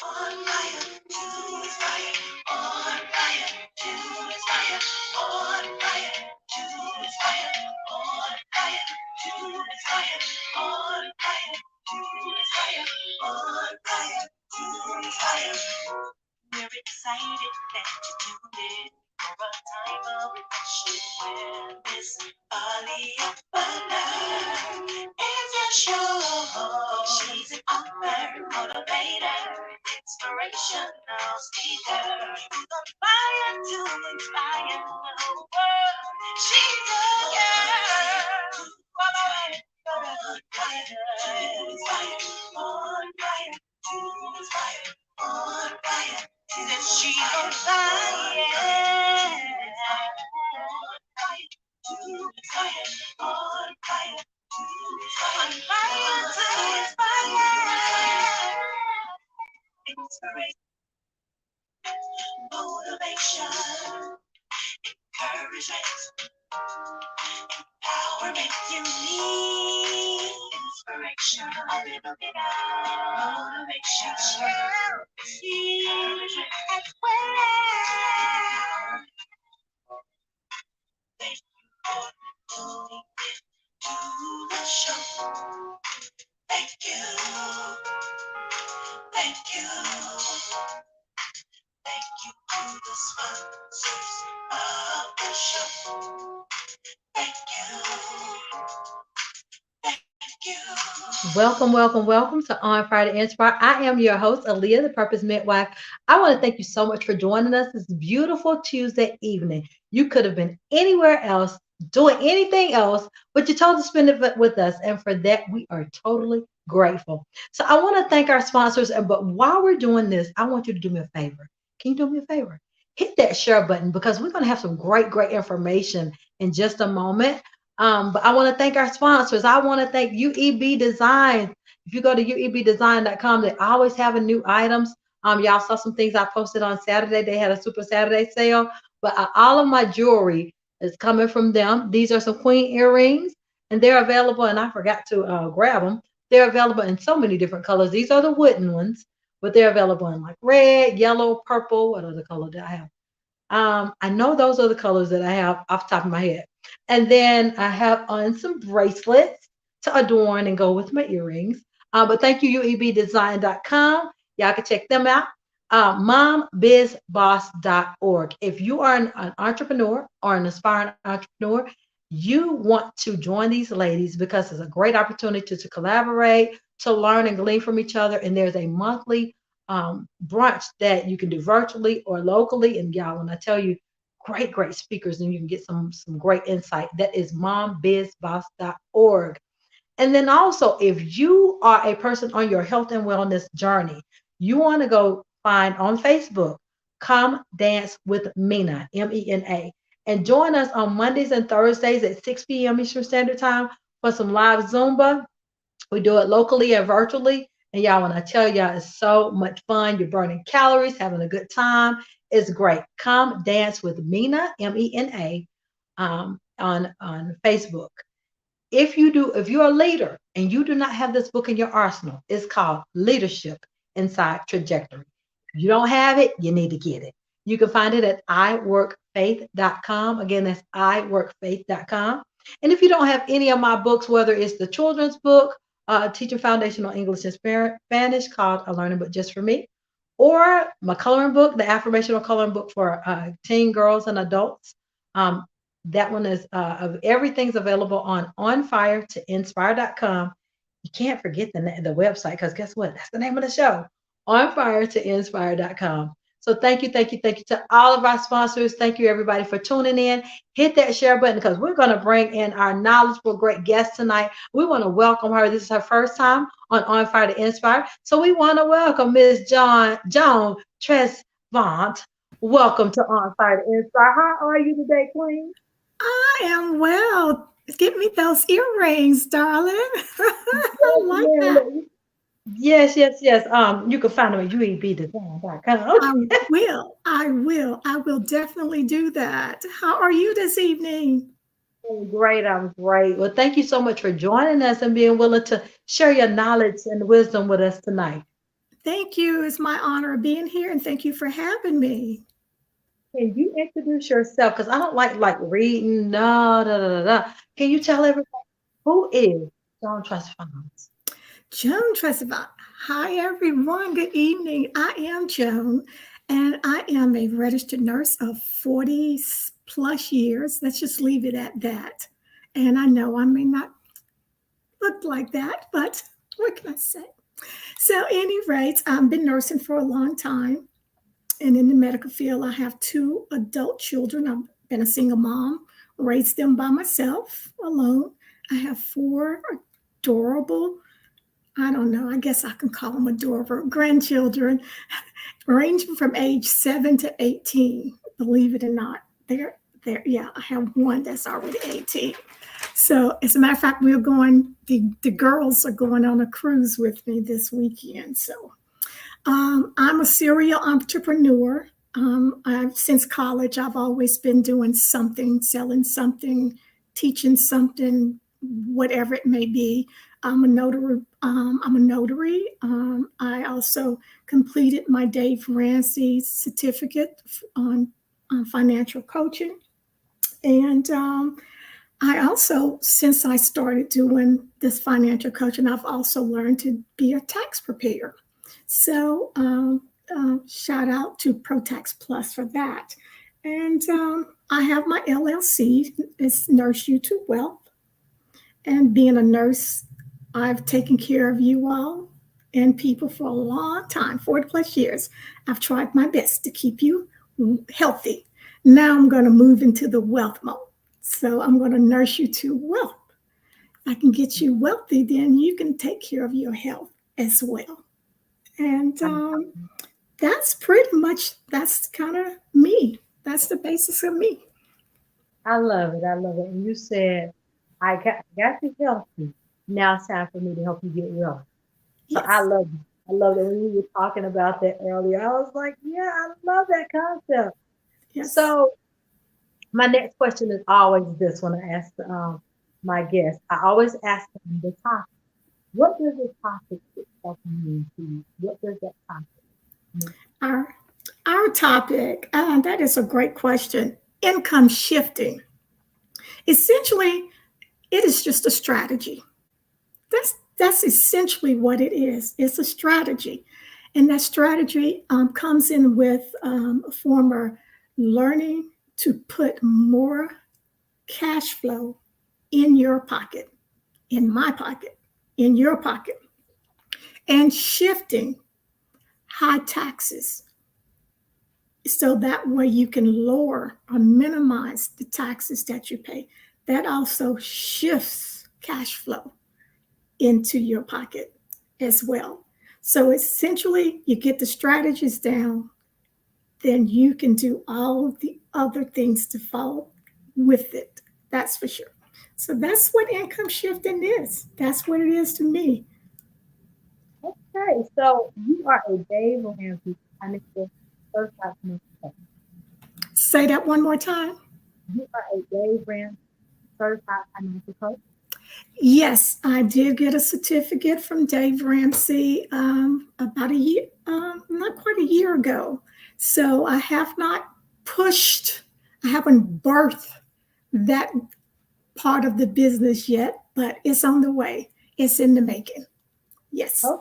On fire to inspire. On fire to inspire. On fire to inspire. On fire to inspire. On fire to inspire. On fire to inspire. We're excited that you tuned in for a time of reflection with Miss Alia Butler. It's a show. She's an author, motivator, inspirational speaker. With a fire to inspire the whole world. She's a girl. On fire to inspire. On fire to inspire. On fire. That she's on fire. To inspire. On fire. To inspire. On fire to inspire. Inspiration, motivation, encouragement, empowerment. You need inspiration, a little bit of motivation, encouragement as well. Thank you for tuning in to the show. Thank you, thank you, thank you to the sponsors of the show. Thank you, thank you. Welcome, welcome, welcome to On Fire to Inspire. I am your host, Aaliyah, the Purpose Midwife. I want to thank you so much for joining us this beautiful Tuesday evening. You could have been anywhere else, doing anything else, but you chose to spend it with us. And for that, we are totally grateful. So I want to thank our sponsors. But while we're doing this, I want you to do me a favor. Can you do me a favor? Hit that share button because we're going to have some great, great information in just a moment. But I want to thank our sponsors. I want to thank UEB Design. If you go to uebdesign.com, they always have new items. Y'all saw some things I posted on Saturday. They had a Super Saturday sale, but all of my jewelry is coming from them. These are some queen earrings, and they're available. And I forgot to grab them. They're available in so many different colors. These are the wooden ones, but they're available in like red, yellow, purple. What other color do I have? I know those are the colors that I have off the top of my head. And then I have on some bracelets to adorn and go with my earrings. But thank you, uebdesign.com. Y'all can check them out. Mombizboss.org. If you are an entrepreneur or an aspiring entrepreneur, you want to join these ladies because it's a great opportunity to collaborate, to learn and glean from each other. And there's a monthly brunch that you can do virtually or locally. And y'all, when I tell you, great, great speakers, and you can get some great insight. That is mombizboss.org. And then also, if you are a person on your health and wellness journey, you want to go find on Facebook, Come Dance with Mena, MENA, and join us on Mondays and Thursdays at 6 p.m. Eastern Standard Time for some live Zumba. We do it locally and virtually. And y'all, when I tell y'all, it's so much fun. You're burning calories, having a good time. It's great. Come Dance with Mena, MENA, on Facebook. If you're a leader and you do not have this book in your arsenal, it's called Leadership Inside Trajectory. If you don't have it, you need to get it. You can find it at iworkfaith.com. Again, that's iworkfaith.com. And if you don't have any of my books, whether it's the children's book, Teaching Foundational English and Spanish called A Learning Book Just for Me, or my coloring book, the affirmational coloring book for teen girls and adults. That one is everything's available on onfiretoinspire.com. You can't forget the website because guess what? That's the name of the show, onfiretoinspire.com. So thank you to all of our sponsors. Thank you, everybody, for tuning in. Hit that share button because we're going to bring in our knowledgeable, great guest tonight. We want to welcome her. This is her first time on Fire to Inspire. So we want to welcome Miss Joan Trezevant. Welcome to On Fire to Inspire. How are you today, Queen? I am well. Give me those earrings, darling. I like that. Yes. You can find them at uebdesign.com. I will definitely do that. How are you this evening? I'm great. Well, thank you so much for joining us and being willing to share your knowledge and wisdom with us tonight. Thank you. It's my honor being here, and thank you for having me. Can you introduce yourself? Because I don't like reading. No, da, da, da, da. Can you tell everybody who is Joan Trezevant? Joan Trezevant. Hi, everyone. Good evening. I am Joan, and I am a registered nurse of 40 plus years. Let's just leave it at that. And I know I may not look like that, but what can I say? So, any rates, I've been nursing for a long time. And in the medical field, I have two adult children. I've been a single mom, raised them by myself alone. I have four adorable, I don't know, I guess I can call them adorable grandchildren, ranging from age 7 to 18. Believe it or not, yeah, I have one that's already 18. So, as a matter of fact, the girls are going on a cruise with me this weekend. So, I'm a serial entrepreneur. Since college, I've always been doing something, selling something, teaching something, whatever it may be. I'm a notary. I also completed my Dave Ramsey certificate on financial coaching, and I also, since I started doing this financial coaching, I've also learned to be a tax preparer. So, shout out to ProTax Plus for that. And I have my LLC, it's Nurse You to Wealth. And being a nurse, I've taken care of you all and people for a long time, 40 plus years. I've tried my best to keep you healthy. Now I'm going to move into the wealth mode. So I'm going to nurse you to wealth. If I can get you wealthy, then you can take care of your health as well. And that's pretty much, that's kind of me. That's the basis of me. I love it. I love it. And you said, got you healthy. Now it's time for me to help you get well. So I Yes, love it. I love it. When you were talking about that earlier, I was like, yeah, I love that concept. yes. So my next question is always this when I ask my guests. I always ask them the topic. What does the topic itself mean to you? What does that topic mean? Our, our topic, that is a great question. Income shifting. Essentially, it is just a strategy. That's essentially what it is. It's a strategy, and that strategy comes in with a form of learning to put more cash flow in your pocket, in my pocket, in your pocket, and shifting high taxes so that way you can lower or minimize the taxes that you pay. That also shifts cash flow into your pocket as well. So essentially, you get the strategies down, then you can do all of the other things to follow with it. That's for sure. So that's what income shifting is. That's what it is to me. Okay, so you are a Dave Ramsey financial certified financial coach. Say that one more time. You are a Dave Ramsey certified financial coach. Yes, I did get a certificate from Dave Ramsey about a year, not quite a year ago. So I have not pushed, I haven't birthed that part of the business yet, but it's on the way. It's in the making. Yes. Okay.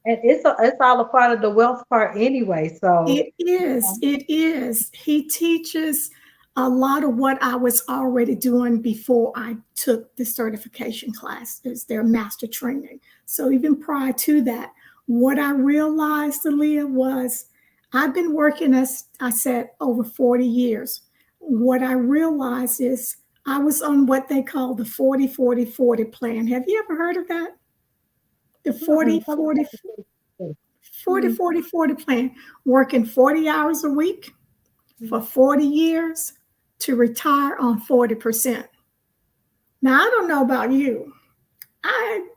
And it's all a part of the wealth part anyway. So It is. It is. He teaches a lot of what I was already doing before I took the certification class. It's their master training. So even prior to that, what I realized, Aaliyah, was I've been working, as I said, over 40 years. What I realized is I was on what they call the 40-40-40 plan. Have you ever heard of that? The mm-mm, 40 tell me 40 about the certificate. 40 Mm, 40 40 plan, working 40 hours a week mm, for 40 years to retire on 40%. Now, I don't know about you. I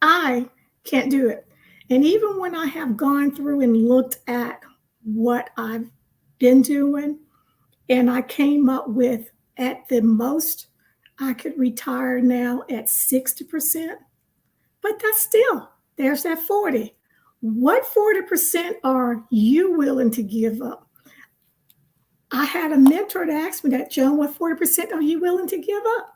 I can't do it. And even when I have gone through and looked at what I've been doing, and I came up with at the most I could retire now at 60%, but that's still, there's that 40. What 40% are you willing to give up? I had a mentor that asked me that, Joan, what 40% are you willing to give up,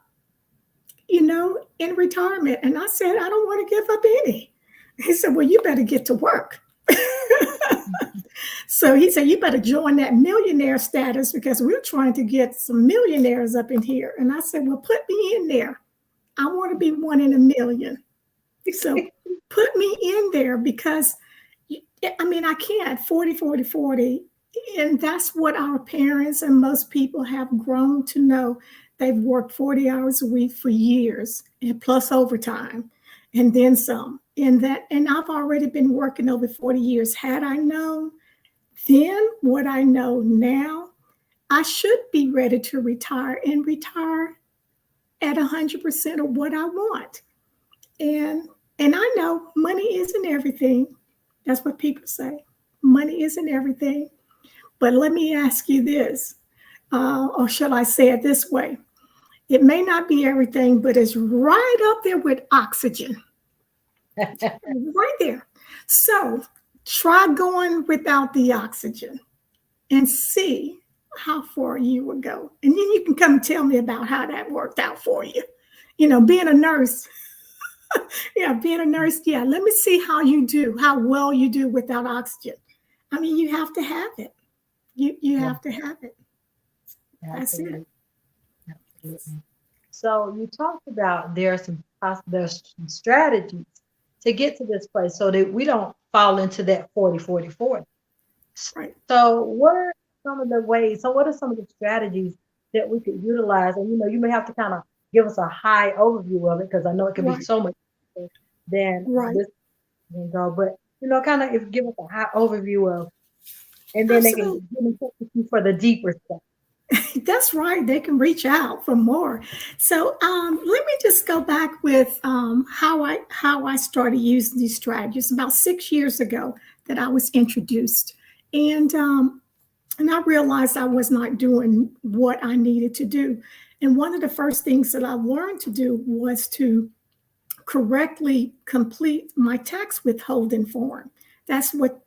in retirement? And I said, I don't want to give up any. He said, well, you better get to work. So he said, you better join that millionaire status because we're trying to get some millionaires up in here. And I said, well, put me in there. I want to be one in a million. So put me in there because, I mean, I can't 40, 40, 40. And that's what our parents and most people have grown to know. They've worked 40 hours a week for years and plus overtime and then some. And I've already been working over 40 years. Had I known then what I know now, I should be ready to retire and retire at 100% of what I want. And I know money isn't everything. That's what people say. Money isn't everything. But let me ask you this, or shall I say it this way? It may not be everything, but it's right up there with oxygen. Right there. So try going without the oxygen and see how far you will go. And then you can come tell me about how that worked out for you. Being a nurse. Yeah, being a nurse. Yeah, let me see how you do, how well you do without oxygen. I mean, you have to have it. You have to have it. That's it. Absolutely. Absolutely. So you talked about there's some strategies to get to this place so that we don't fall into that 40, 40, 40. Right. So what are some of the ways, so what are some of the strategies that we could utilize? And you may have to kind of give us a high overview of it because I know it can be Right. so much more than Right. this can go. But kind of if give us a high overview of, and then they can Absolutely. get in touch with you for the deeper stuff. That's right. They can reach out for more. So let me just go back with how I started using these strategies about 6 years ago that I was introduced, and I realized I was not doing what I needed to do. And one of the first things that I learned to do was to correctly complete my tax withholding form. That's what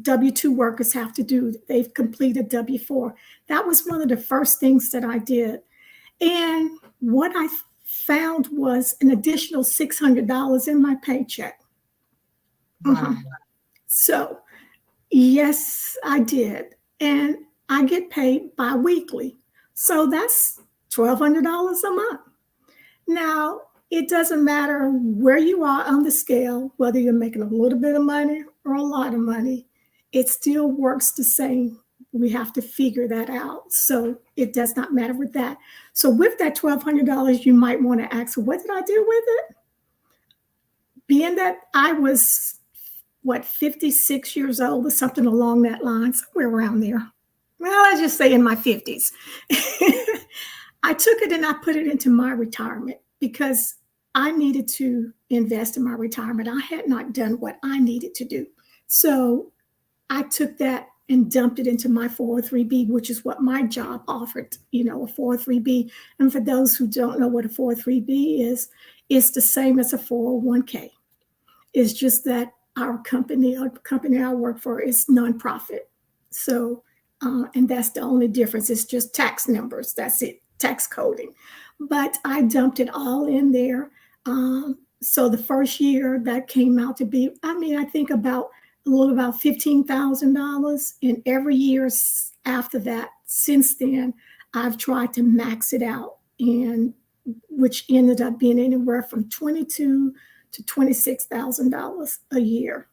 W-2 workers have to do. They've completed W-4. That was one of the first things that I did. And what I found was an additional $600 in my paycheck. Wow. Mhm. So, yes, I did. And I get paid bi-weekly. So that's $1,200 a month. Now, it doesn't matter where you are on the scale, whether you're making a little bit of money or a lot of money, it still works the same. We have to figure that out. So it does not matter with that. So with that $1,200, you might want to ask, what did I do with it? Being that I was, 56 years old or something along that line, somewhere around there. Well, let's just say in my 50s. I took it and I put it into my retirement because I needed to invest in my retirement. I had not done what I needed to do. So I took that and dumped it into my 403B, which is what my job offered, a 403B. And for those who don't know what a 403B is, it's the same as a 401k. It's just that our company, I work for, is nonprofit. So, and that's the only difference. It's just tax numbers. That's it, tax coding. But I dumped it all in there. So the first year that came out to be, I think about $15,000. And every year after that, since then, I've tried to max it out, and which ended up being anywhere from $22,000 to $26,000 a year.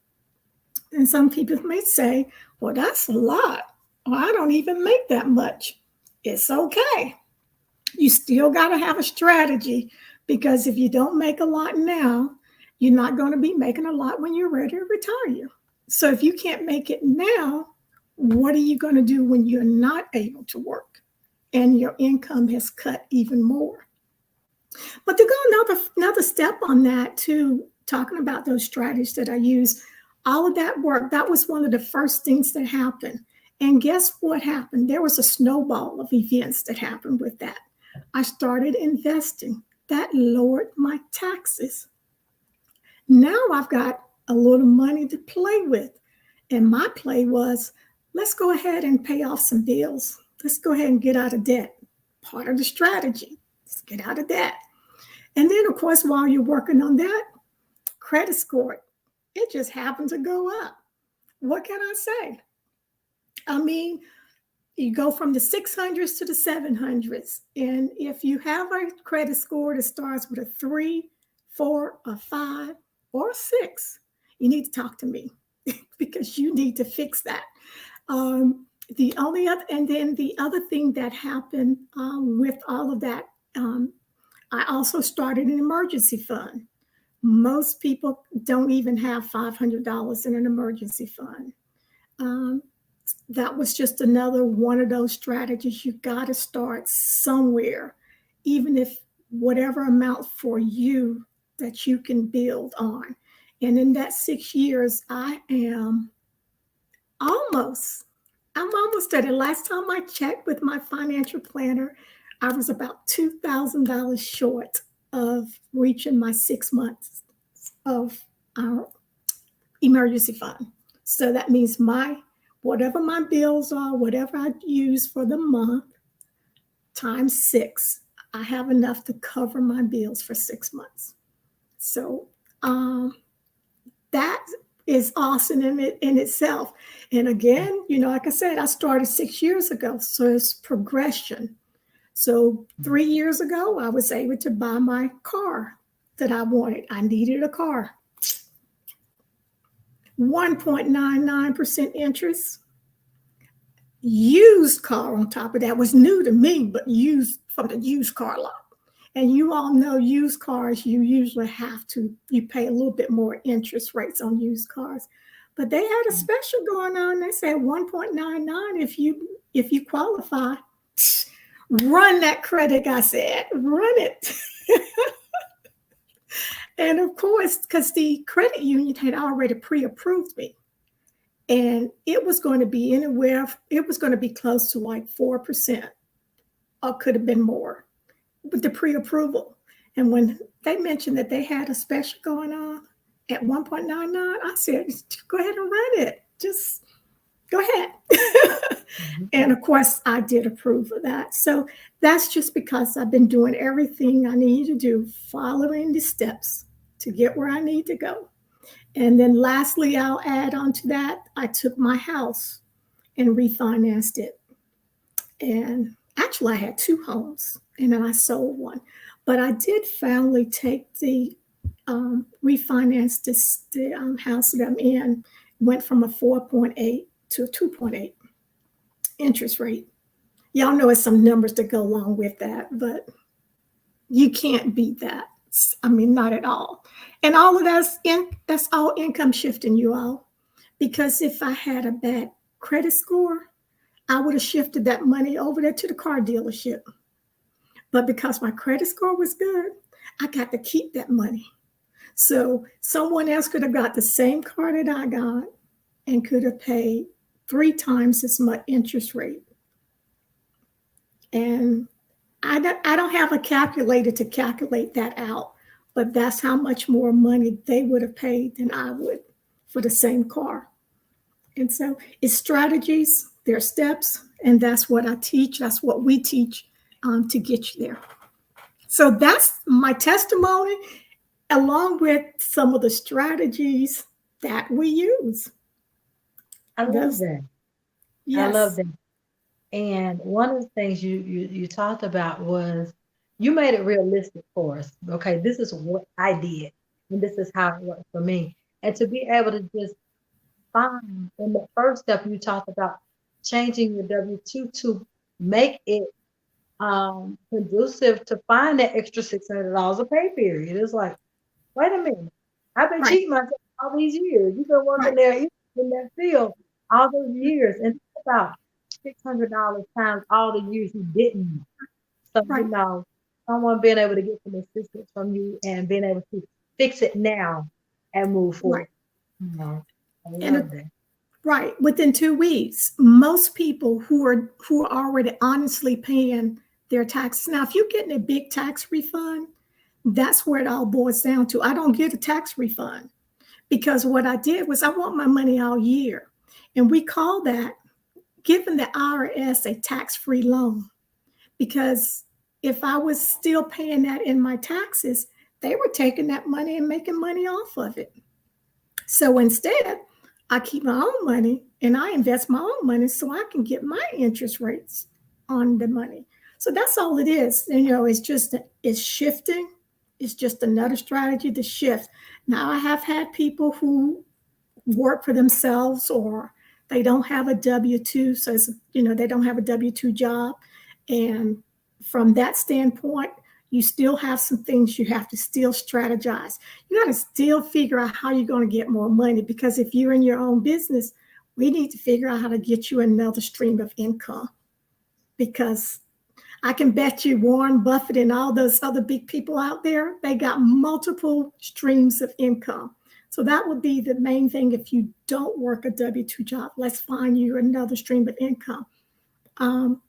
And some people may say, well, that's a lot. Well, I don't even make that much. It's okay. You still got to have a strategy, because if you don't make a lot now, you're not going to be making a lot when you're ready to retire. So if you can't make it now, what are you going to do when you're not able to work and your income has cut even more? But to go another step on that, too, talking about those strategies that I use, all of that work, that was one of the first things that happened. And guess what happened? There was a snowball of events that happened with that. I started investing. That lowered my taxes. Now I've got a little money to play with. And my play was, let's go ahead and pay off some bills. Let's go ahead and get out of debt. Part of the strategy, let's get out of debt. And then, of course, while you're working on that, credit score, it just happened to go up. What can I say? I mean, you go from the 600s to the 700s. And if you have a credit score that starts with a 3, 4, a 5, or a 6, you need to talk to me because you need to fix that. The only other, and then the other thing that happened with all of that, I also started an emergency fund. Most people don't even have $500 in an emergency fund. Um, that was just another one of those strategies. You got to start somewhere, even if whatever amount for you that you can build on. And in that 6 years, almost, I'm almost at it. Last time I checked with my financial planner, I was about $2,000 short of reaching my 6 months of our emergency fund. So that means whatever my bills are, whatever I use for the month, times 6, I have enough to cover my bills for 6 months. So that is awesome in itself. And again, like I said, I started 6 years ago, so it's progression. So 3 years ago, I was able to buy my car that I wanted. I needed a car. 1.99% interest. Used car on top of that was new to me, but used from the used car lot. And you all know used cars, you usually you pay a little bit more interest rates on used cars. But they had a special going on. They said 1.99 if you qualify. Run that credit, I said. Run it. And of course, because the credit union had already pre-approved me. And it was going to be close to like 4%, or could have been more with the pre-approval. And when they mentioned that they had a special going on at 1.99, I said, go ahead and run it. Just go ahead. And of course, I did approve of that. So that's just because I've been doing everything I need to do, following the steps to get where I need to go. And then lastly, I'll add on to that, I took my house and refinanced it. And actually, I had 2 homes, and then I sold one. But I did finally take refinance the house that I'm in, went from a 4.8 to a 2.8 interest rate. Y'all know it's some numbers that go along with that, but you can't beat that. I mean, not at all. And all of that's all income shifting, you all. Because if I had a bad credit score, I would have shifted that money over there to the car dealership. But because my credit score was good, I got to keep that money. So someone else could have got the same car that I got and could have paid 3 times as much interest rate. And I don't have a calculator to calculate that out, but that's how much more money they would have paid than I would for the same car. And so it's strategies, there are steps, and that's what I teach. That's what we teach to get you there. So that's my testimony, along with some of the strategies that we use. I love that. Yes. I love that. And one of the things you talked about was you made it realistic for us. Okay, this is what I did, and this is how it worked for me. And to be able to just find in the first step, you talked about changing your W-2 to make it conducive to find that extra $600 a pay period. It's like, wait a minute, I've been cheating myself all these years. You've been working there in that field all those years, and think about $600 times all the years you didn't. So someone being able to get some assistance from you and being able to fix it now and move forward. I love that. Right. Within 2 weeks, most people who are already honestly paying their taxes. Now, if you're getting a big tax refund, that's where it all boils down to. I don't get a tax refund because what I did was I want my money all year. And we call that giving the IRS a tax-free loan, because if I was still paying that in my taxes, they were taking that money and making money off of it. So instead, I keep my own money and I invest my own money so I can get my interest rates on the money. So that's all it is. And, it's shifting. It's just another strategy to shift. Now, I have had people who work for themselves, or they don't have a W-2. So, they don't have a W-2 job. And from that standpoint, you still have some things you have to still strategize. You got to still figure out how you're going to get more money, because if you're in your own business, we need to figure out how to get you another stream of income. Because I can bet you Warren Buffett and all those other big people out there, they got multiple streams of income. So that would be the main thing. If you don't work a W-2 job, let's find you another stream of income. And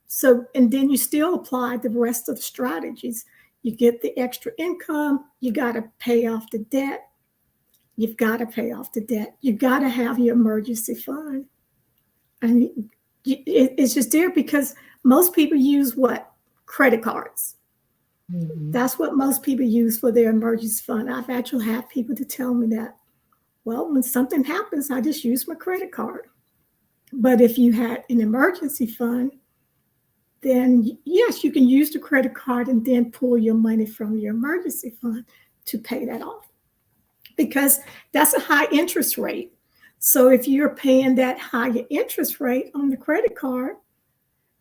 then you still apply the rest of the strategies. You get the extra income. You got to pay off the debt. You've got to pay off the debt. You've got to have your emergency fund. And it's just there because most people use what? Credit cards. Mm-hmm. That's what most people use for their emergency fund. I've actually had people to tell me that, well, when something happens, I just use my credit card. But if you had an emergency fund, then yes, you can use the credit card and then pull your money from your emergency fund to pay that off, because that's a high interest rate. So if you're paying that higher interest rate on the credit card,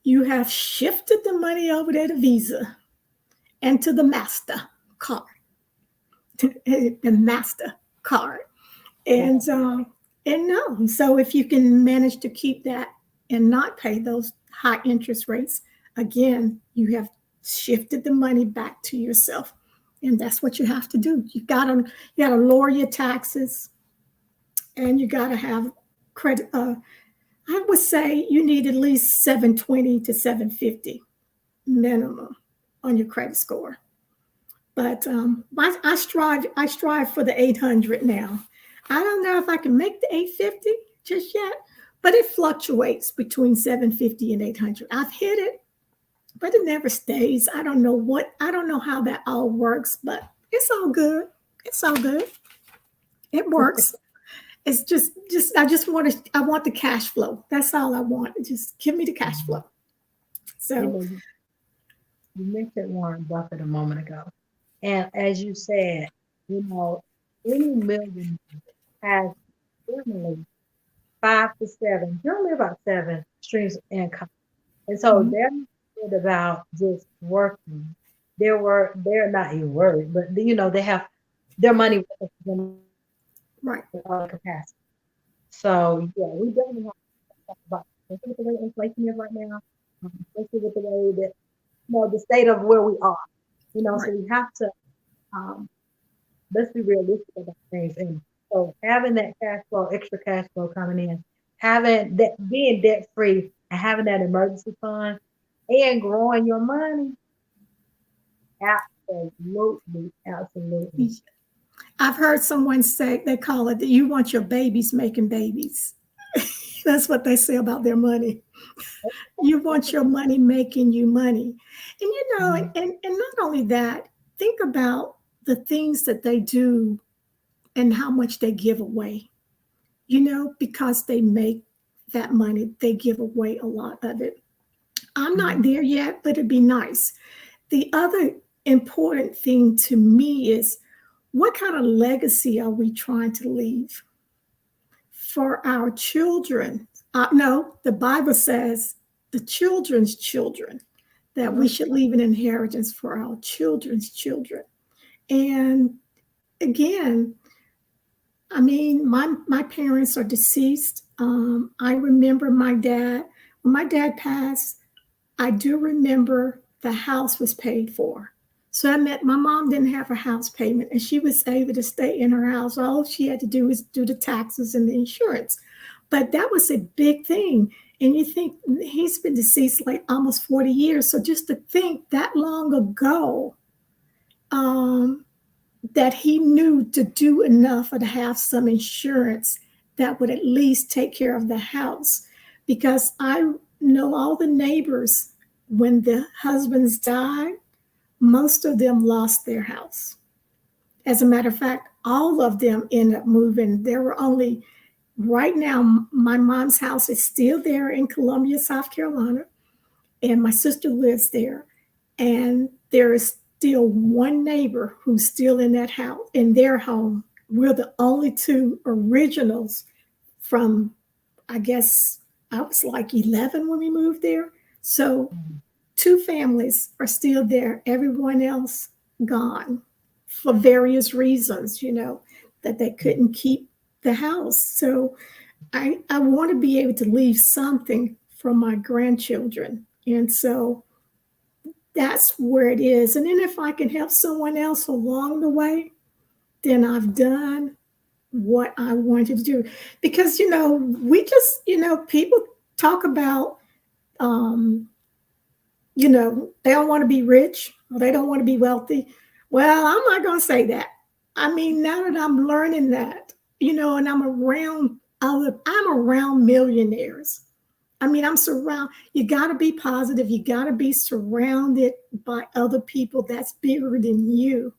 you have shifted the money over there to Visa and to the Master card, the Master card. And no, so if you can manage to keep that and not pay those high interest rates, again, you have shifted the money back to yourself. And that's what you have to do. You gotta lower your taxes, and you gotta have credit. I would say you need at least 720 to 750 minimum on your credit score. But I strive for the 800 now. I don't know if I can make the 850 just yet, but it fluctuates between 750 and 800. I've hit it, but it never stays. I don't know how that all works, but it's all good. It's all good. It works. It's just I want the cash flow. That's all I want. Just give me the cash flow. So you mentioned Warren Buffett a moment ago. And as you said, any millionaire has generally 5 to 7, generally about 7 streams of income. And so they're not about just working. They're not worried, but they have their money with them, right, capacity. So yeah, we definitely have to talk about especially with the way inflation is right now, especially with the way that the state of where we are. right. So we have to let's be realistic about things. And so having that cash flow, extra cash flow coming in, having that, being debt free, and having that emergency fund, and growing your money, absolutely. I've heard someone say, they call it that you want your babies making babies. That's what they say about their money. You want your money making you money. And and not only that, think about the things that they do and how much they give away. Because they make that money, they give away a lot of it. I'm not there yet, but it'd be nice. The other important thing to me is, what kind of legacy are we trying to leave for our children? No, the Bible says the children's children, that we should leave an inheritance for our children's children. And again, I mean, my parents are deceased. I remember my dad. When my dad passed, I do remember the house was paid for. So that meant my mom didn't have a house payment, and she was able to stay in her house. All she had to do was do the taxes and the insurance. But that was a big thing. And you think, he's been deceased like almost 40 years. So just to think that long ago, that he knew to do enough or to have some insurance that would at least take care of the house. Because I know all the neighbors, when the husbands died, most of them lost their house. As a matter of fact, all of them ended up moving. There were only, right now, my mom's house is still there in Columbia, South Carolina, and my sister lives there. And there is still one neighbor who's still in that house, in their home. We're the only two originals from, I guess, I was like 11 when we moved there. So two families are still there, everyone else gone for various reasons, that they couldn't keep the house. So I want to be able to leave something for my grandchildren. And so that's where it is. And then if I can help someone else along the way, then I've done what I wanted to do. Because, we just, people talk about, they don't want to be rich or they don't want to be wealthy. Well, I'm not going to say that. I mean, now that I'm learning that, and I'm around millionaires. I mean, you got to be positive. You got to be surrounded by other people that's bigger than you.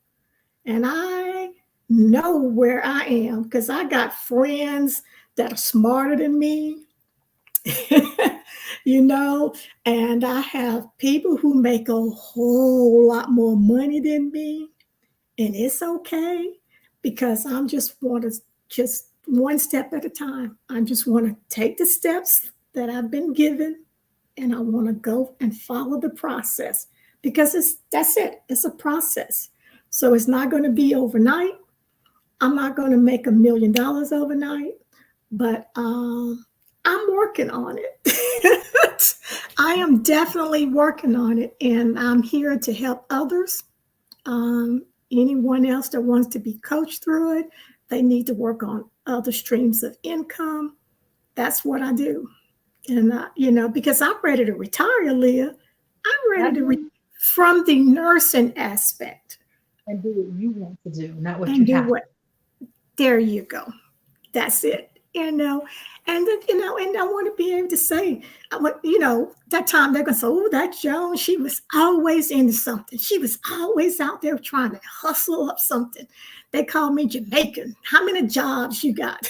And I know where I am because I got friends that are smarter than me, you know, and I have people who make a whole lot more money than me. And it's okay because I'm just one step at a time. I just want to take the steps that I've been given and I want to go and follow the process because that's it. It's a process. So it's not going to be overnight. I'm not going to make $1 million overnight, but I'm working on it. I am definitely working on it, and I'm here to help others. Um, Anyone else that wants to be coached through it, they need to work on other streams of income. That's what I do. And, because I'm ready to retire, Leah. I'm ready to Absolutely. from the nursing aspect And do what you want to do, not what you and do have. what, there you go. That's it. And I want to be able to say, that time they're going to say, oh, that Joan, she was always into something. She was always out there trying to hustle up something. They call me Jamaican. How many jobs you got?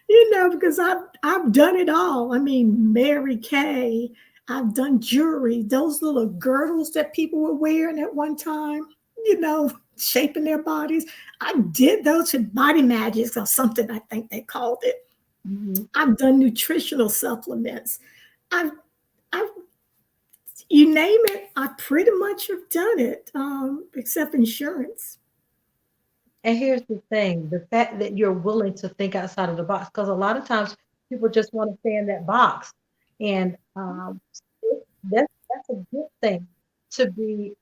Because I've done it all. I mean, Mary Kay, I've done jewelry, those little girdles that people were wearing at one time, shaping their bodies. I did those with body magics or something, I think they called it. Mhm. I've done nutritional supplements. I've, I've you name it, I pretty much have done it, except insurance. And here's the thing, the fact that you're willing to think outside of the box, because a lot of times people just want to stay in that box. And that's a good thing to be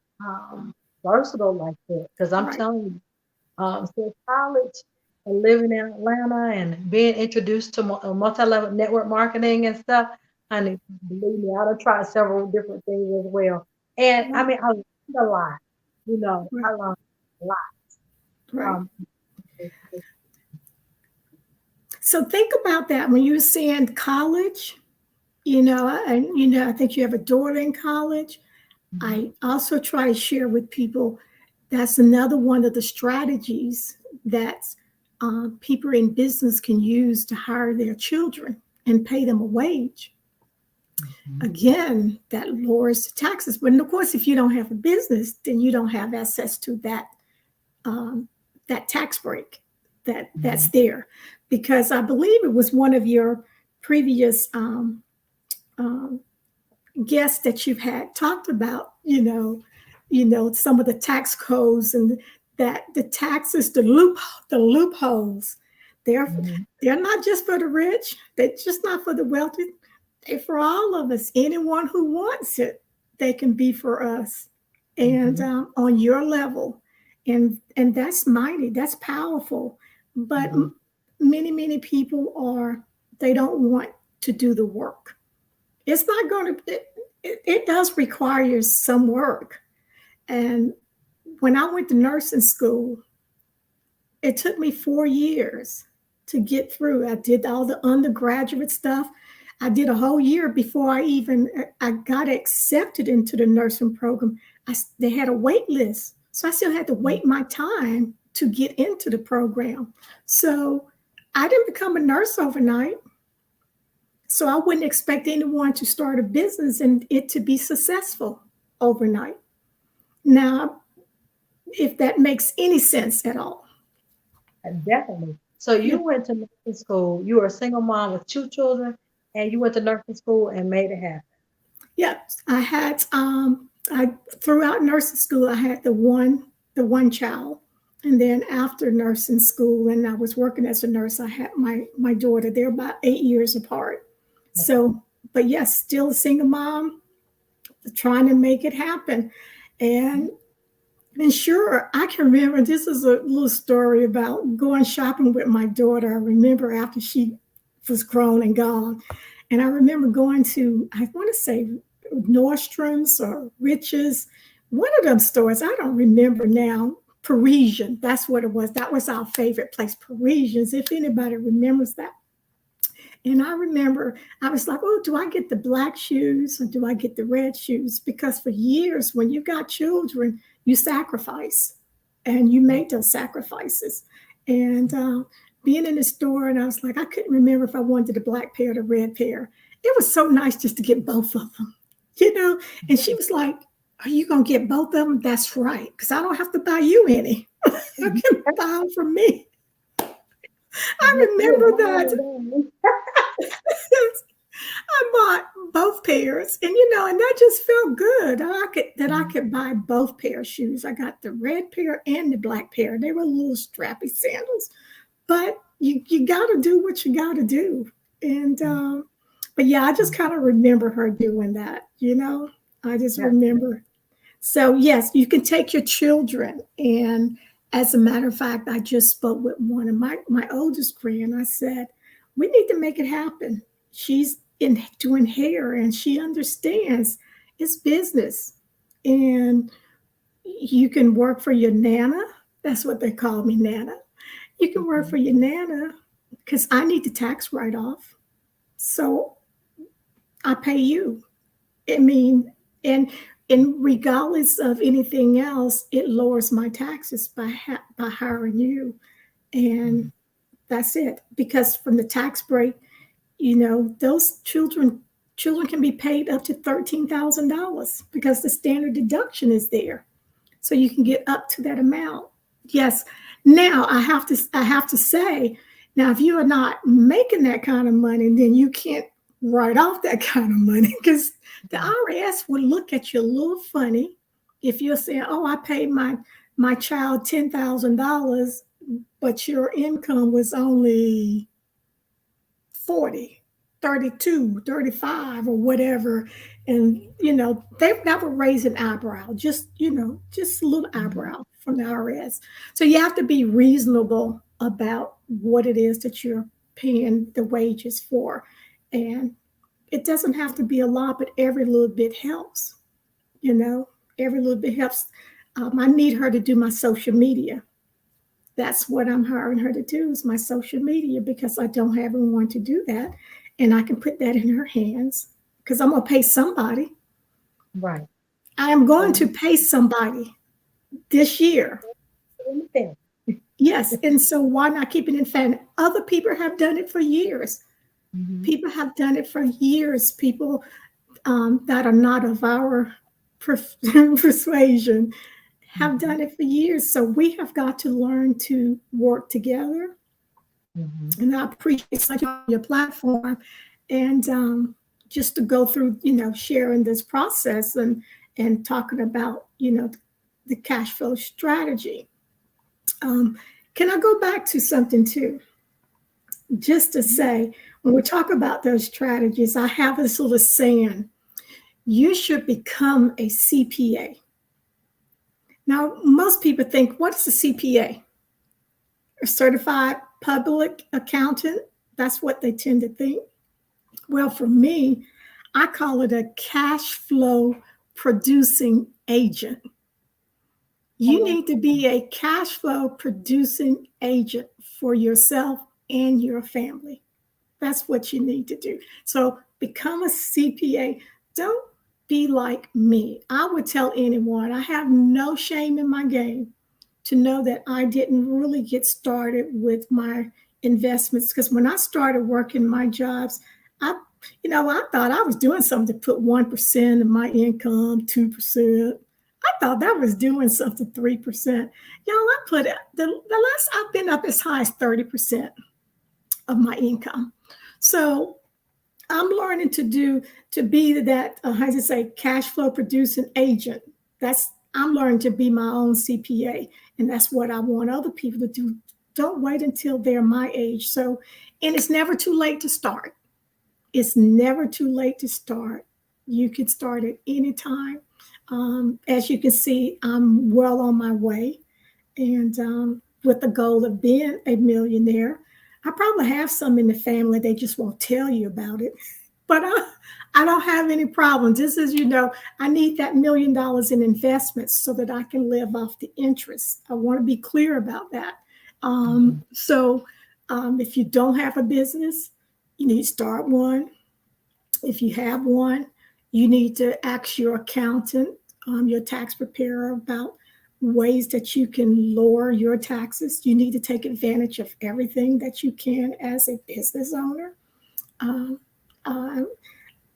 versatile like that. Because I'm Right. telling you, since college and living in Atlanta and being introduced to multi-level network marketing and stuff, honey, believe me, I've tried several different things as well. And I Right. mean, I learned a lot. Right. I learned a lot. Right. Um, So think about that when you're saying college. I think you have a daughter in college. mhm, I also try to share with people that's another one of the strategies that people in business can use to hire their children and pay them a wage. mhm, Again, that lowers the taxes. But of course, if you don't have a business, then you don't have access to um, that tax break that's mhm. there. Because I believe it was one of your previous um, guests that you've had talked about, some of the tax codes and that the taxes, the loopholes. They're Mhm, they're not just for the rich. They're just not for the wealthy. They're for all of us. Anyone who wants it, they can be for us, and mhm, on your level, and that's mighty. That's powerful. But mhm. many people they don't want to do the work. It's not going to it does require some work, and when I went to nursing school, it took me 4 years to get through. I did all the undergraduate stuff. I did a whole year before I got accepted into the nursing program. They had a wait list, so I still had to wait my time to get into the program. So I didn't become a nurse overnight. So I wouldn't expect anyone to start a business and it to be successful overnight. Now, if that makes any sense at all. Definitely. So Yeah. you went to nursing school. You were a single mom with two children, and you went to nursing school and made it happen. Yeah, I had I throughout nursing school I had the one child, and then after nursing school and I was working as a nurse, I had my daughter. They're about 8 years apart. So, but yes, still a single mom, trying to make it happen, and and sure, I can remember this is a little story about going shopping with my daughter. I remember after she was grown and gone. And I remember going to, I want to say Nordstrom's or Rich's, one of them stores. I don't remember now. Parisian, that's what it was. That was our favorite place, Parisians, if anybody remembers that. And I remember I was like, oh, do I get the black shoes or do I get the red shoes? Because for years, when you got children, you sacrifice and you make those sacrifices. And being in the store, and I was like, I couldn't remember if I wanted the black pair or the red pair. It was so nice just to get both of them, you know? And she was like, are you going to get both of them? That's right, because I don't have to buy you any. I can buy them from me. I Yes, you remember were that. born I bought both pairs, and and that just felt good. I could buy both pair of shoes. I got the red pair and the black pair. They were little strappy sandals, but you got to do what you got to do. And but yeah, I just kind of remember her doing that. I just Yeah. remember. So yes, you can take your children, and as a matter of fact, I just spoke with one of my oldest grand. I said, we need to make it happen. She's doing hair, and she understands it's business, and you can work for your nana. That's what they call me, nana. You can work for Mhm. your nana because I need the tax write off. So I pay you. I mean, and regardless of anything else, it lowers my taxes by hiring you, and that's it. Because from the tax break, those children can be paid up to $13,000 because the standard deduction is there, so you can get up to that amount. Yes. Now I have to say, now if you are not making that kind of money, then you can't write off that kind of money because the Mhm. IRS would look at you a little funny if you're saying, "Oh, I paid my child $10,000, but your income was only 40, 32, 35, or whatever." And that would raise an eyebrow, just a little Mhm. eyebrow from the IRS. So you have to be reasonable about what it is that you're paying the wages for. And it doesn't have to be a lot, but every little bit helps. you know every little bit helps. I need her to do my social media. That's what I'm hiring her to do, is my social media, because I don't have anyone to do that. And I can put that in her hands because I'm going to pay somebody. Right. I am going So to pay somebody this year. in the family. Yes. And so why not keep it in family? Other people have done it for years. Mhm. People have done it for years. People that are not of our persuasion have Mhm. done it for years. So we have got to learn to work together. Mhm. And I appreciate such on your platform, and just to go through, sharing this process and talking about, the cash flow strategy. Um, can I go back to something too? Just to Mhm. say, when we talk about those strategies, I have this little saying: you should become a CPA. Now, most people think, what's a CPA? A certified public accountant. That's what they tend to think. Well, for me, I call it a cash flow producing agent. You need to be a cash flow producing agent for yourself and your family. That's what you need to do. So become a CPA. Don't be like me. I would tell anyone, I have no shame in my game to know that I didn't really get started with my investments, because when I started working my jobs, I I thought I was doing something to put 1% of my income, 2%. I thought that was doing something, 3%. Y'all, I put the last I've been up as high as 30% of my income. So I'm learning to be that how to say cash flow producing agent. That's I'm learning to be my own CPA, and that's what I want other people to do. Don't wait until they're my age. So, and it's never too late to start. It's never too late to start. You can start at any time. As you can see, I'm well on my way, and with the goal of being a millionaire. I probably have some in the family. They just won't tell you about it. But I don't have any problems. Just as you know, I need that $1 million in investments so that I can live off the interest. I want to be clear about that. If you don't have a business, you need to start one. If you have one, you need to ask your accountant, your tax preparer, about ways that you can lower your taxes. You need to take advantage of everything that you can as a business owner. Um, uh,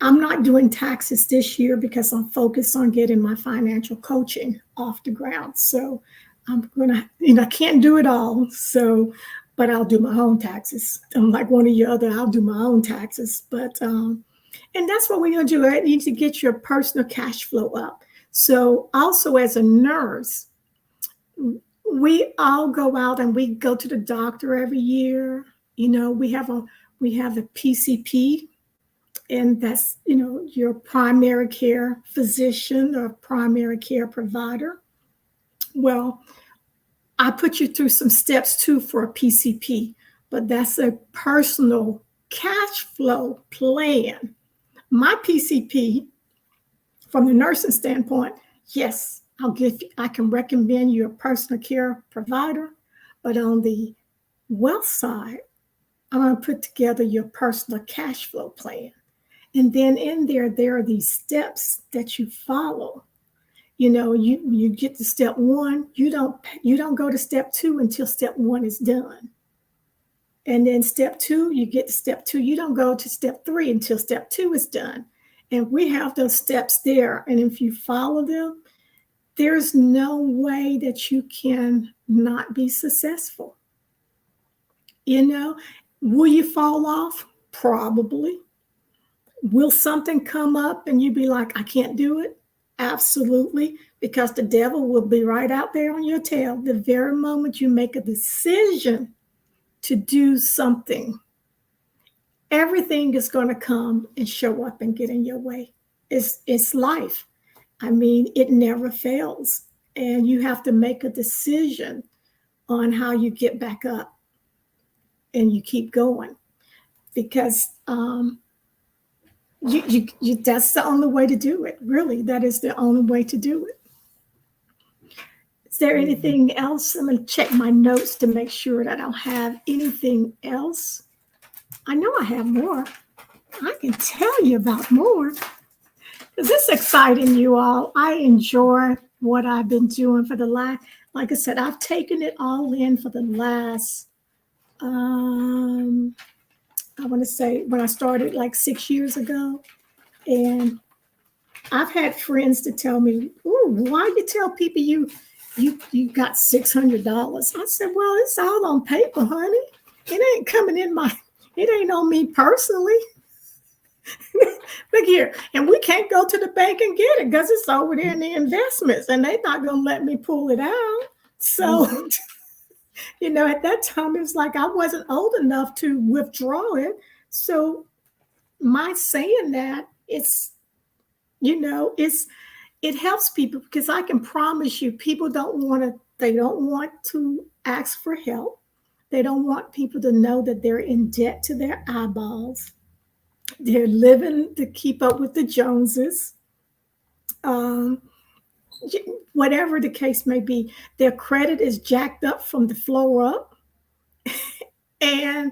I'm not doing taxes this year because I'm focused on getting my financial coaching off the ground. So I'm gonna, I can't do it all. So, but I'll do my own taxes. I'm like one of you other. I'll do my own taxes. And that's what we're gonna do. I need to get your personal cash flow up. So also as a nurse, we all go out and we go to the doctor every year. We have a PCP, and that's your primary care physician or primary care provider. Well, I put you through some steps too for a PCP, but that's a personal cash flow plan. My PCP, from the nursing standpoint, yes, I can recommend you a personal care provider, but on the wealth side, I'm going to put together your personal cash flow plan. And then in there are these steps that you follow. You get to step one. You don't go to step two until step one is done. And then step two, you get to step two. You don't go to step three until step two is done. And we have those steps there. And if you follow them, there's no way that you can not be successful. Will you fall off? Probably. Will something come up and you be like, I can't do it? Absolutely, because the devil will be right out there on your tail the very moment you make a decision to do something. Everything is going to come and show up and get in your way. It's life. I mean, it never fails. And you have to make a decision on how you get back up and you keep going, because that's the only way to do it. Really, that is the only way to do it. Is there anything else? I'm going to check my notes to make sure that I don't have anything else. I know I have more. I can tell you about more because it's exciting, you all. I enjoy what I've been doing for the last, like I said, I've taken it all in for the last, I want to say when I started like 6 years ago. And I've had friends to tell me, "Ooh, why you tell people you got $600?" I said, "Well, it's all on paper, honey. It ain't coming in it ain't on me personally." Look here, and we can't go to the bank and get it because it's over there in the investments, and they're not gonna let me pull it out. So, at that time, it was like I wasn't old enough to withdraw it. So, my saying that it helps people, because I can promise you, people they don't want to ask for help. They don't want people to know that they're in debt to their eyeballs. They're living to keep up with the Joneses. Um, whatever the case may be, their credit is jacked up from the floor up, and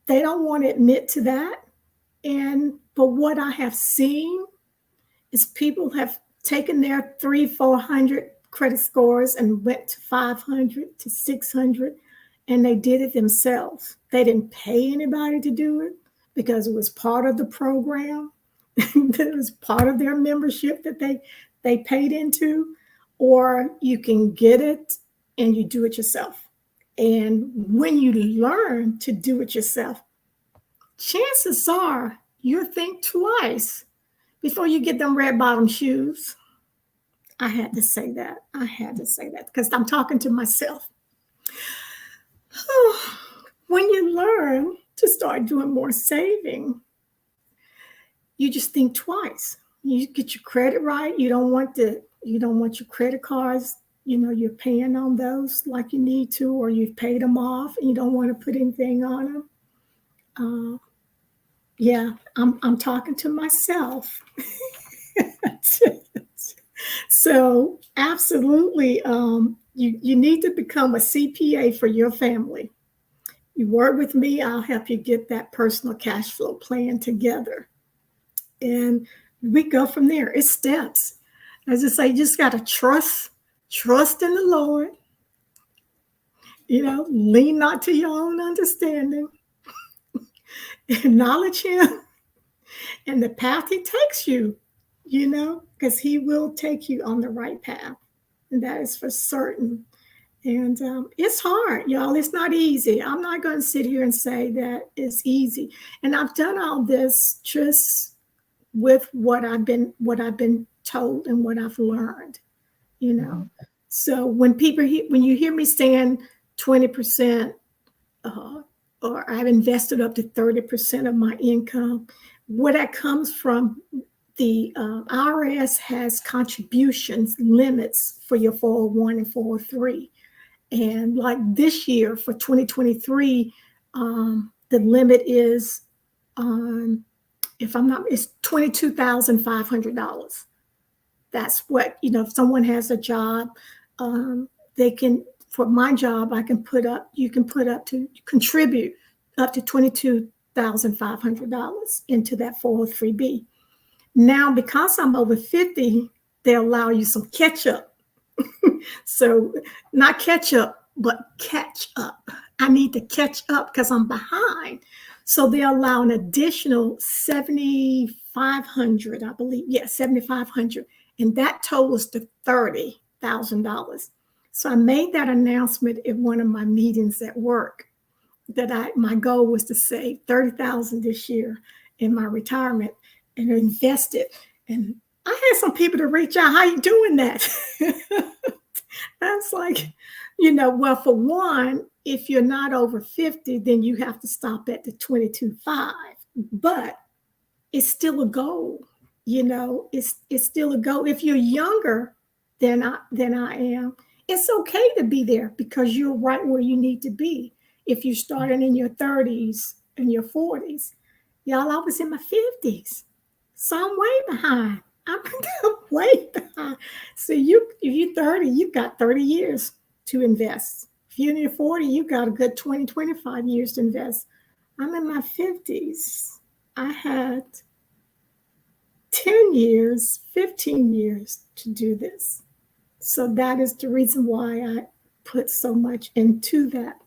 they don't want to admit to that. And but what I have seen is people have taken their 300, 400 credit scores and went to 500 to 600, and they did it themselves. They didn't pay anybody to do it because it was part of the program. It was part of their membership that they paid into, or you can get it and you do it yourself. And when you learn to do it yourself, chances are you'll think twice before you get them red bottom shoes. I had to say that. I had to say that because I'm talking to myself. When you learn to start doing more saving, you just think twice. You get your credit right. You don't want your credit cards, you're paying on those like you need to, or you've paid them off and you don't want to put anything on them. Yeah, I'm talking to myself. So absolutely, you need to become a CPA for your family. You work with me, I'll help you get that personal cash flow plan together. And we go from there. It's steps. As I say, you just got to trust in the Lord, lean not to your own understanding, acknowledge Him and the path He takes you, because He will take you on the right path. And that is for certain. And it's hard, y'all. It's not easy. I'm not going to sit here and say that it's easy. And I've done all this just with what I've been told and what I've learned, So when you hear me saying 20%, or I've invested up to 30% of my income, where that comes from, the IRS has contributions limits for your 401 and 403. And like this year for 2023, the limit is, if I'm not, it's $22,500. That's what, if someone has a job, they can, for my job, you can contribute up to $22,500 into that 403B. Now, because I'm over 50, they allow you some catch up. So not catch up, but catch up. I need to catch up because I'm behind. So they allow an additional 7,500, I believe. Yeah, 7,500. And that totals to $30,000. So I made that announcement in one of my meetings at work, that my goal was to save $30,000 this year in my retirement and invest it. And I had some people to reach out, how you doing that? That's like, well, for one, if you're not over 50, then you have to stop at the 22.5. But it's still a goal. It's still a goal. If you're younger than I am, it's okay to be there because you're right where you need to be. If you're starting in your 30s and your 40s, y'all, I was in my 50s, so I'm way behind. I'm way behind. So if you're 30, you've got 30 years to invest. If you're in your 40, you've got a good 20, 25 years to invest. I'm in my 50s. I had 10 years, 15 years to do this. So that is the reason why I put so much into that,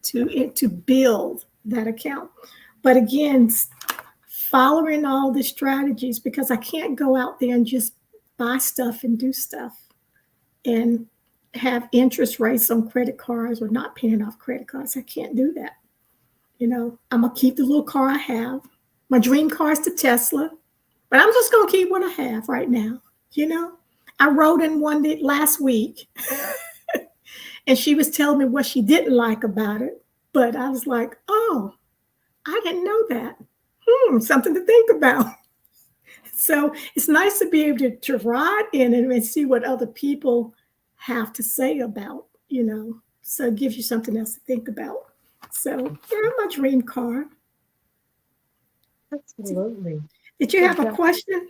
to build that account. But again, following all the strategies, because I can't go out there and just buy stuff and do stuff and have interest rates on credit cards or not paying off credit cards. I can't do that. I'm going to keep the little car I have. My dream car is the Tesla, but I'm just going to keep what I have right now. I rode in one last week and she was telling me what she didn't like about it. But I was like, oh, I didn't know that. Something to think about. So it's nice to be able to ride in it and see what other people have to say about, so it gives you something else to think about. So yeah, my dream car. Absolutely. Did you have a question?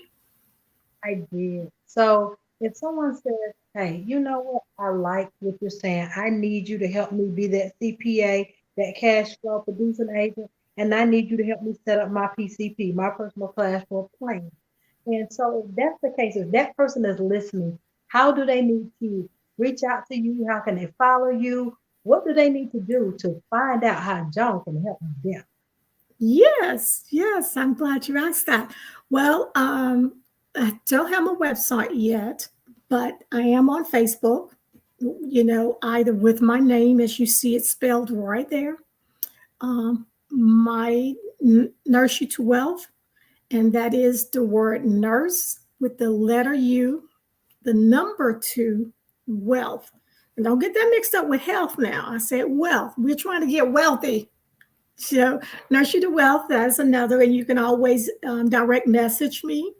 I did. So if someone says, hey, you know what? I like what you're saying. I need you to help me be that CPA, that cash flow producing agent, and I need you to help me set up my PCP, my personal cash flow plan. And so if that's the case, if that person is listening, how do they need to reach out to you? How can they follow you? What do they need to do to find out how Joan can help them? Yes, yes, I'm glad you asked that. Well, I don't have a website yet, but I am on Facebook, either with my name as you see it spelled right there, my Nurse You to Wealth, and that is the word nurse with the letter U, the number two, wealth. And don't get that mixed up with health now. I said wealth. We're trying to get wealthy. So, Nurture to Wealth, that's another, and you can always direct message me.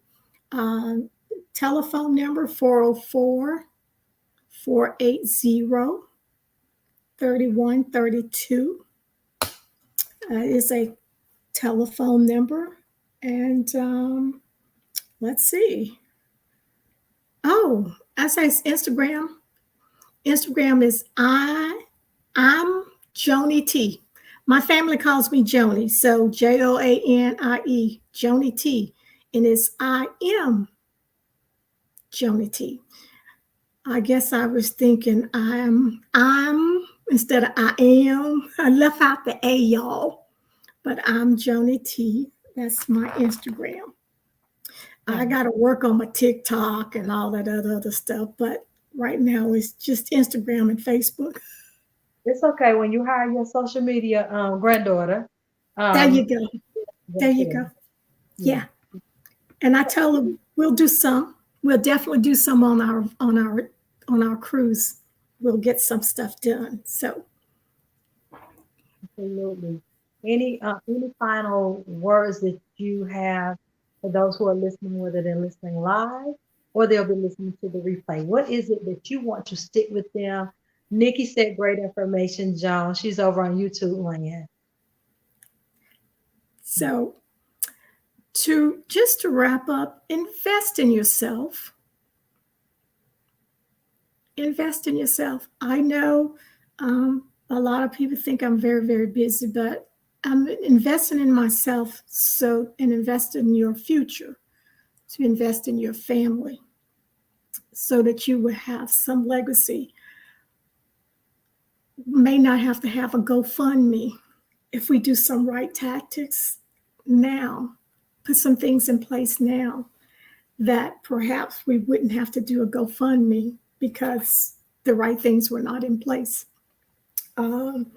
Um, Telephone number 404 480 3132 is a telephone number. And let's see. Oh, I say Instagram. Instagram is I'm Joni T. My family calls me Joni, so Joanie, Joni T, and it's I am Joni T. I guess I was thinking I'm instead of I am. I left out the A, y'all, but I'm Joni T. That's my Instagram. I Yeah. got to work on my TikTok and all that other stuff, but right now it's just Instagram and Facebook. It's okay when you hire your social media granddaughter. There you Um, go. There that's you it. go. Yeah. Yeah. And I tell them we'll do some. We'll definitely do some on our cruise. We'll get some stuff done. So Absolutely. Any final words that you have for those who are listening, whether they're listening live or they'll be listening to the replay? What is it that you want to stick with them? Nikki said great information, Joan. She's over on YouTube land. so to wrap up, invest in yourself. Invest in yourself. I know a lot of people think I'm very, very busy, but I'm investing in myself and invest in your future, to invest in your family so that you will have some legacy. May not have to have a GoFundMe if we do some right tactics now, put some things in place now that perhaps we wouldn't have to do a GoFundMe because the right things were not in place. Um,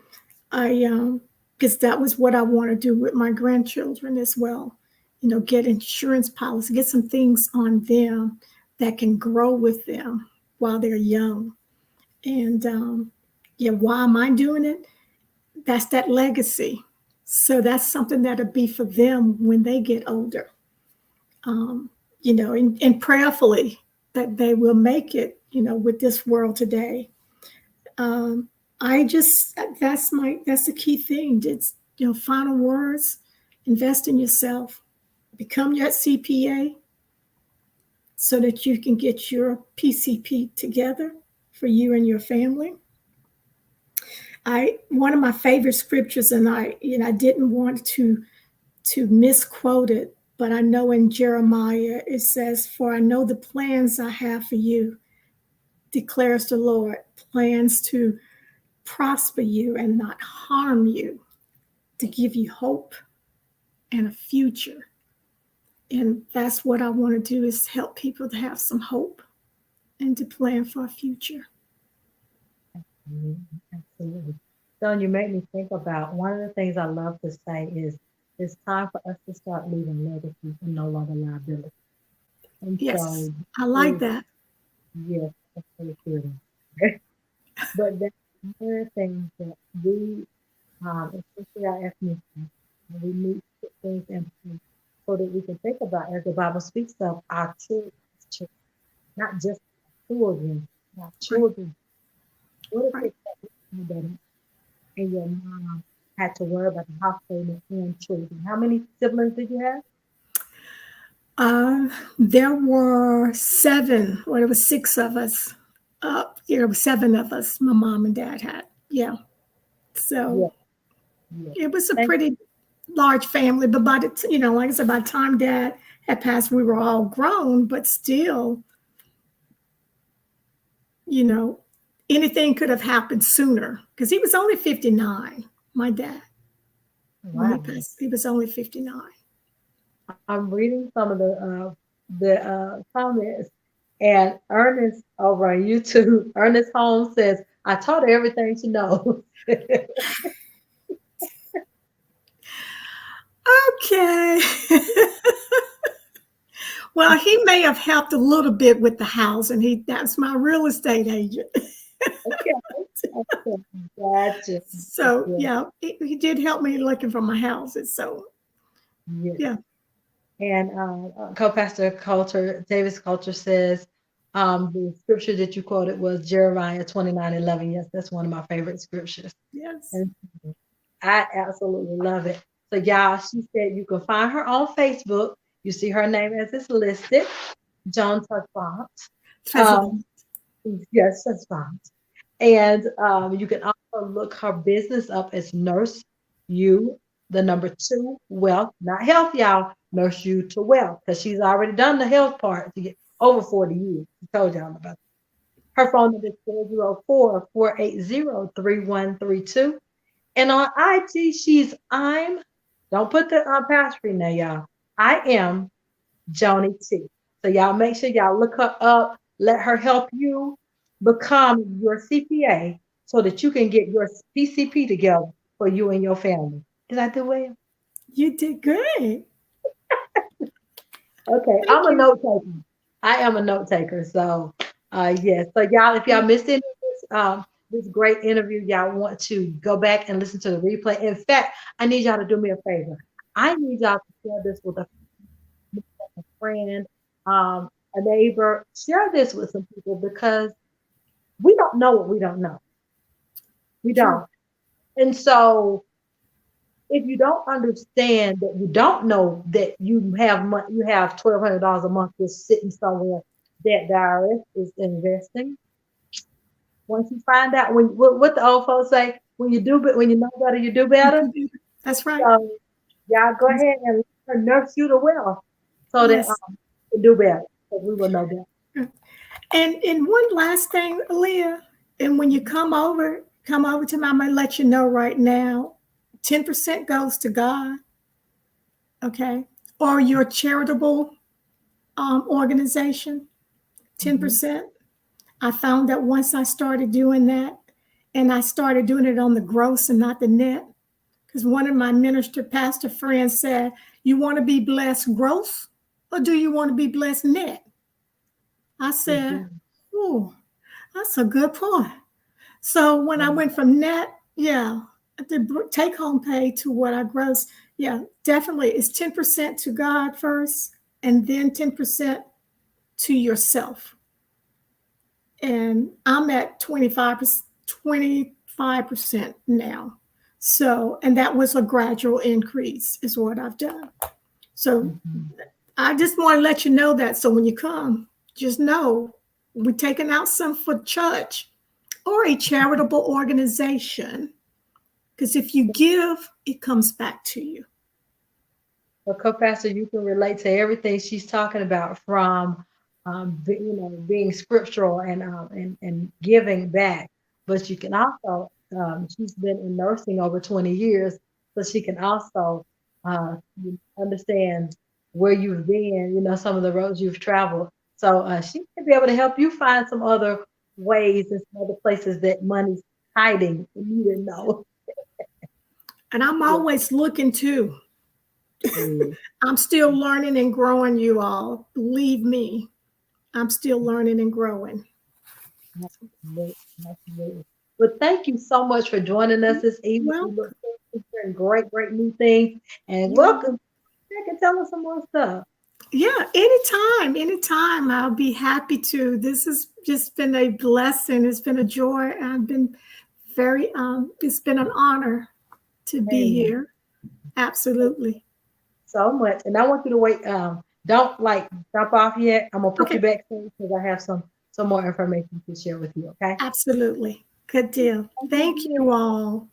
I because that was what I want to do with my grandchildren as well. Get insurance policy, get some things on them that can grow with them while they're young. And yeah, why am I doing it? That's that legacy. So that's something that'll be for them when they get older. Um, and prayerfully that they will make it, with this world today. Um, I just that's the key thing. It's final words. Invest in yourself. Become your CPA so that you can get your PCP together for you and your family. I One of my favorite scriptures, and I didn't want to misquote it, but I know in Jeremiah it says, "For I know the plans I have for you," declares the Lord, plans to prosper you and not harm you, to give you hope and a future. And that's what I want to do, is help people to have some hope and to plan for a future. Mhm. Absolutely. So you make me think about one of the things I love to say is it's time for us to start leaving legacy and no longer liability. And Yes, so I like is that. yes, that's so good. But that's one of the things that we, especially our ethnicity, we need to put things in place so that we can think about, as the Bible speaks of, our children, not just our children, our Right, children. What if right. it's that and your mom had to worry about the house payment and children? How many siblings did you have? Uh, there were seven, or there were six of us. There were seven of us. My mom and dad had. Yeah. So Yeah, yeah. it was a Thank pretty large family. But like I said, by the time dad had passed, we were all grown. But still, you know, anything could have happened sooner because he was only 59. My dad, when he Wow. passed, he was only 59. I'm reading some of the comments, and Ernest over on YouTube, Ernest Holmes says, "I taught her everything she knows." Okay. Well, he may have helped a little bit with the house, and that's my real estate agent. Okay, okay, gotcha. So Yeah, yeah, he did help me looking for my houses. So yeah. yeah, And co-pastor Coulter, Davis Coulter says, the scripture that you quoted was Jeremiah 29:11. Yes, that's one of my favorite scriptures. yes, And I absolutely love it. So, y'all, she said you can find her on Facebook. You see her name as it's listed, Joan Trezevant. Trezevant. Um, yes, Trezevant. And you can also look her business up as Nurse You, the number two, Wealth, not health, y'all. Nurse You to Wealth, because she's already done the health part to get over 40 years. I told y'all about that. Her phone number is 404-480-3132. And on IG, don't put the apostrophe in there, y'all. I am Joni T. So y'all make sure y'all look her up. Let her help you become your CPA so that you can get your PCP together for you and your family. Did I do well? You did great. Okay, Thank I'm a you. note taker. I am a note taker. So, yes. So y'all, if y'all missed any of this great interview, y'all want to go back and listen to the replay. In fact, I need y'all to do me a favor. I need y'all to share this with a friend, a neighbor. Share this with some people because we don't know what we don't know. We True. don't. And so if you don't understand that you don't know that you have $1,200 a month just sitting somewhere that the IRS is investing. Once you find out what the old folks say, when you know better, you do You better. can do that. That's right. So y'all go ahead and let her nurse you to wealth so that Yes. you can do better. Because we will know better. And one last thing, Leah, and when you come over to me, I'm gonna let you know right now, 10% goes to God, okay? Or your charitable organization, Mhm. 10%. I found that once I started doing that, and I started doing it on the gross and not the net, because one of my minister pastor friends said, "You want to be blessed gross, or do you want to be blessed net?" I Good said, deal. "Oh, that's a good point." So when I went from net, yeah, the take home pay to what I gross, yeah, definitely it's 10% to God first, and then 10% to yourself. And I'm at 25% now. So, and that was a gradual increase, is what I've done. So Mhm. I just want to let you know that. So when you come, just know we're taking out some for church or a charitable organization. Because if you give, it comes back to you. Well, co-pastor, you can relate to everything she's talking about from, being scriptural and giving back. But you can also, she's been in nursing over 20 years, so she can also understand where you've been, some of the roads you've traveled. So she can be able to help you find some other ways and some other places that money's hiding and you didn't know. And I'm Yeah. always looking too. Mm. I'm still learning and growing, you all. Believe me, I'm still learning and growing. Absolutely, absolutely. But thank you so much for joining us this evening. We Well, look forward to hearing great, great new things. And yeah. welcome back and tell us some more stuff. Yeah, anytime, anytime. I'll be happy to. This has just been a blessing. It's been a joy. I've been it's been an honor to be Amen. here. Absolutely. So much. And I want you to wait. Don't like jump off yet. I'm gonna put you Okay, back because I have some more information to share with you. Okay. absolutely. Good deal. Thank you all.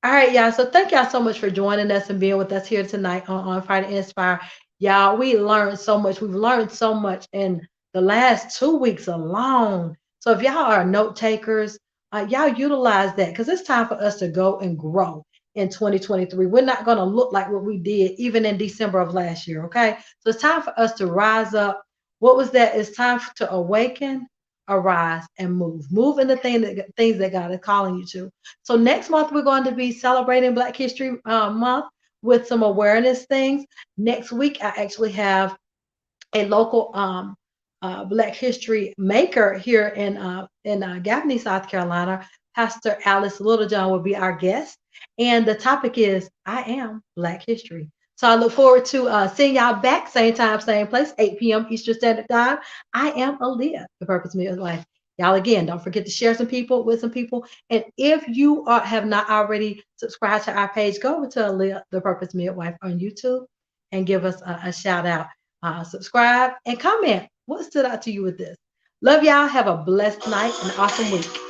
All right, y'all. So thank y'all so much for joining us and being with us here tonight on Friday Inspire. Y'all, we learned so much. We've learned so much in the last 2 weeks alone. So if y'all are note takers, y'all utilize that because it's time for us to go and grow in 2023. We're not going to look like what we did even in December of last year. Okay. So it's time for us to rise up. What was that? It's time to awaken, arise, and move. Move in the things that God is calling you to. So next month we're going to be celebrating Black History Month with some awareness things. Next week I actually have a local Black History maker here in Gaffney, South Carolina. Pastor Alice Littlejohn will be our guest, and the topic is "I am Black History." So I look forward to seeing y'all back, same time, same place, 8 p.m. Eastern Standard Time. I am Aaliyah, the Purpose Midwife. Y'all again, don't forget to share some people with some people. And if you have not already subscribed to our page, go over to Aaliyah, the Purpose Midwife on YouTube and give us a shout out, subscribe, and comment what stood out to you with this. Love y'all. Have a blessed night and an awesome week.